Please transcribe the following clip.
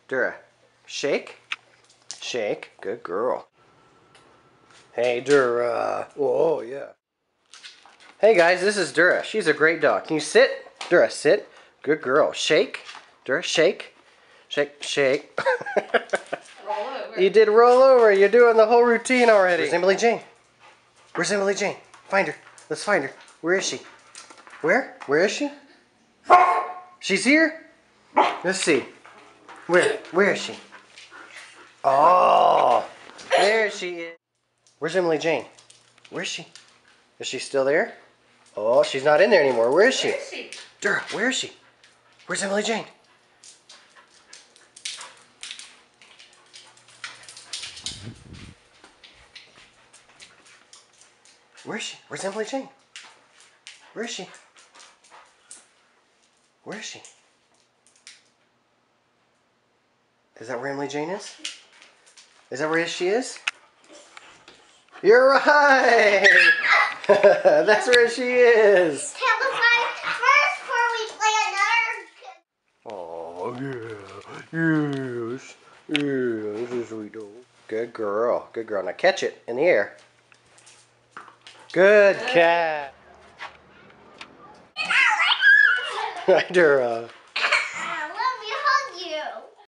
Dura, shake. Shake. Good girl. Hey, Dura. Whoa, yeah. Hey, guys, this is Dura. She's a great dog. Can you sit? Dura, sit. Good girl. Shake. Dura, shake. Shake, shake. Roll over. You did roll over. You're doing the whole routine already. Where's Emily Jane? Where's Emily Jane? Find her. Let's find her. Where is she? Where? Where is she? She's here? Let's see. Where? Where is she? Oh, there she is. Where's Emily Jane? Where is she? Is she still there? Oh, she's not in there anymore. Where is she? Where is she? Dura, where is she? Where's Emily Jane? Where is she? Where's Emily Jane? Where is she? Where is she? Is that where Emily Jane is? Is that where she is? You're right! That's where she is! Tell us first before we play another. Oh, yeah. Yes. Yeah, this is sweet dog. Good girl. Good girl. Now catch it in the air. Good cat. Dura.